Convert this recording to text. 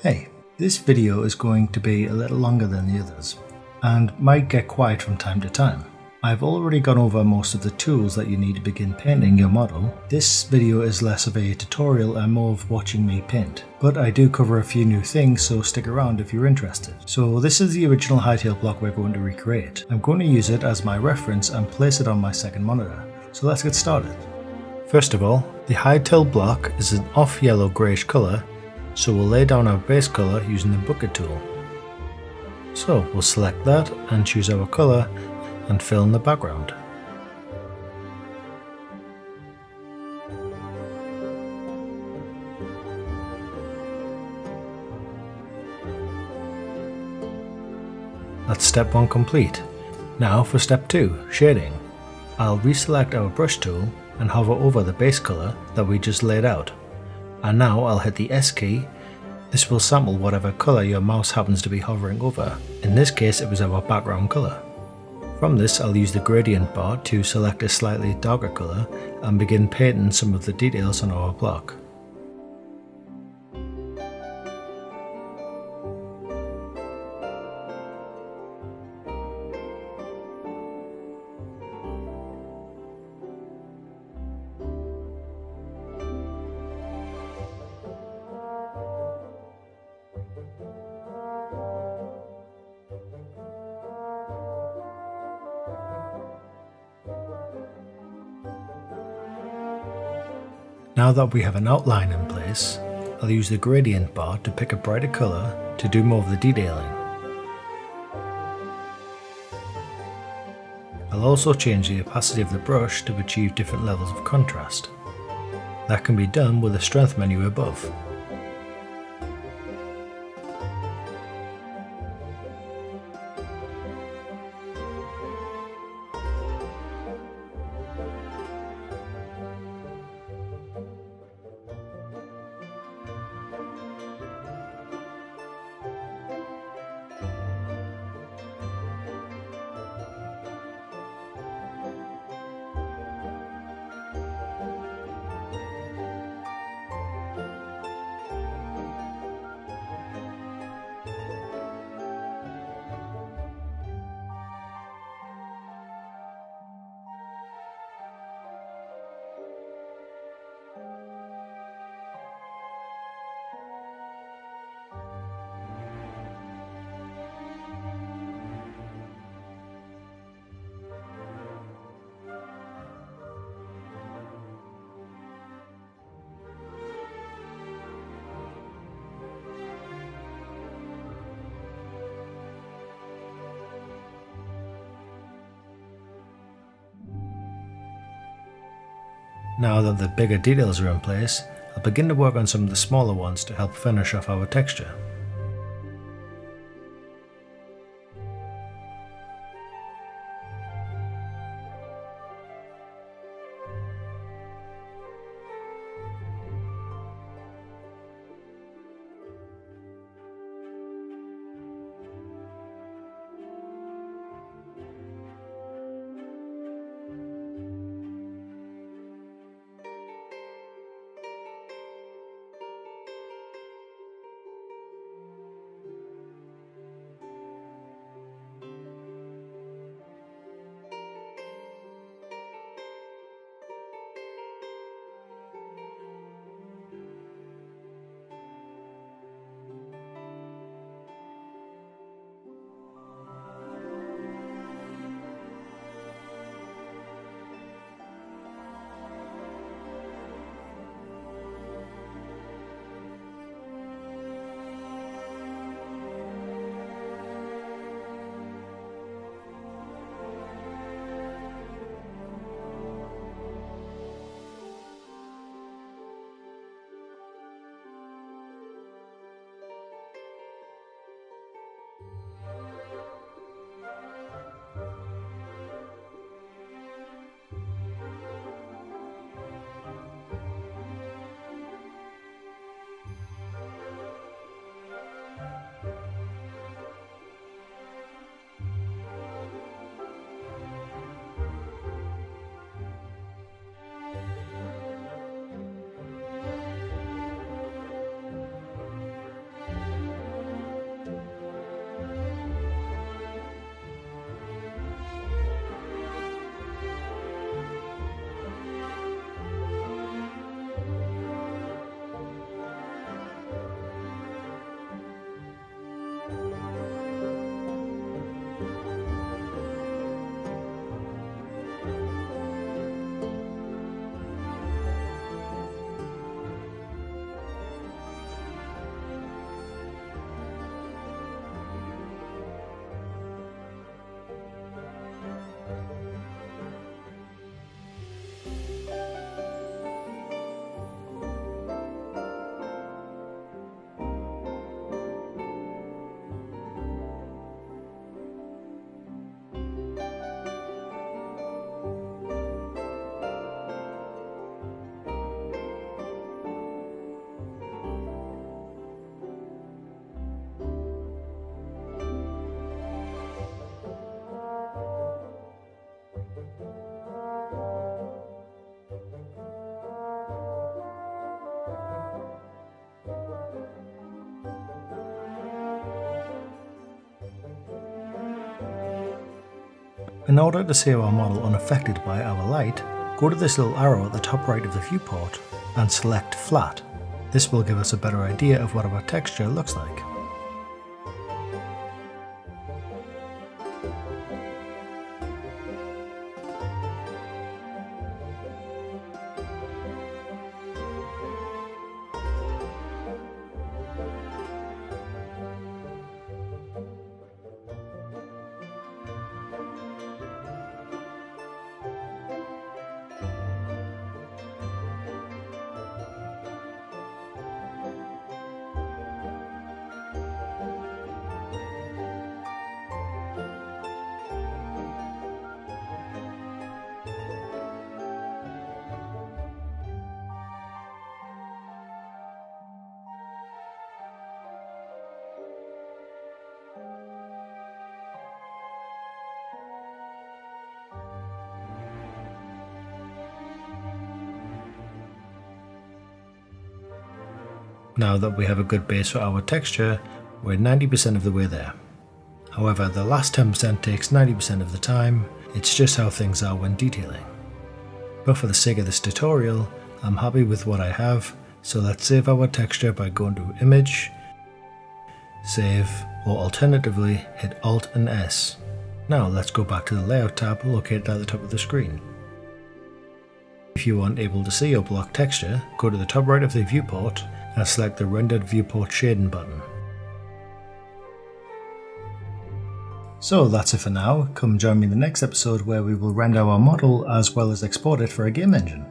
Hey, this video is going to be a little longer than the others, and might get quiet from time to time. I've already gone over most of the tools that you need to begin painting your model. This video is less of a tutorial and more of watching me paint, but I do cover a few new things, so stick around if you're interested. So this is the original Hytale block we're going to recreate. I'm going to use it as my reference and place it on my second monitor. So let's get started. First of all, the Hytale block is an off yellow greyish colour, so we'll lay down our base colour using the bucket tool. So we'll select that and choose our colour and fill in the background. That's step 1 complete. Now for step 2, shading. I'll reselect our brush tool and hover over the base colour that we just laid out. And now I'll hit the S key. This will sample whatever colour your mouse happens to be hovering over. In this case it was our background colour. From this I'll use the gradient bar to select a slightly darker colour and begin painting some of the details on our block. Now that we have an outline in place, I'll use the gradient bar to pick a brighter colour to do more of the detailing. I'll also change the opacity of the brush to achieve different levels of contrast. That can be done with the strength menu above. Now that the bigger details are in place, I'll begin to work on some of the smaller ones to help finish off our texture. In order to see our model unaffected by our light, go to this little arrow at the top right of the viewport and select Flat. This will give us a better idea of what our texture looks like. Now that we have a good base for our texture, we're 90% of the way there. However, the last 10% takes 90% of the time. It's just how things are when detailing. But for the sake of this tutorial, I'm happy with what I have, so let's save our texture by going to Image, Save, or alternatively hit Alt and S. Now let's go back to the Layout tab located at the top of the screen. If you aren't able to see your block texture, go to the top right of the viewport and select the Rendered Viewport Shading button. So that's it for now. Come join me in the next episode where we will render our model as well as export it for a game engine.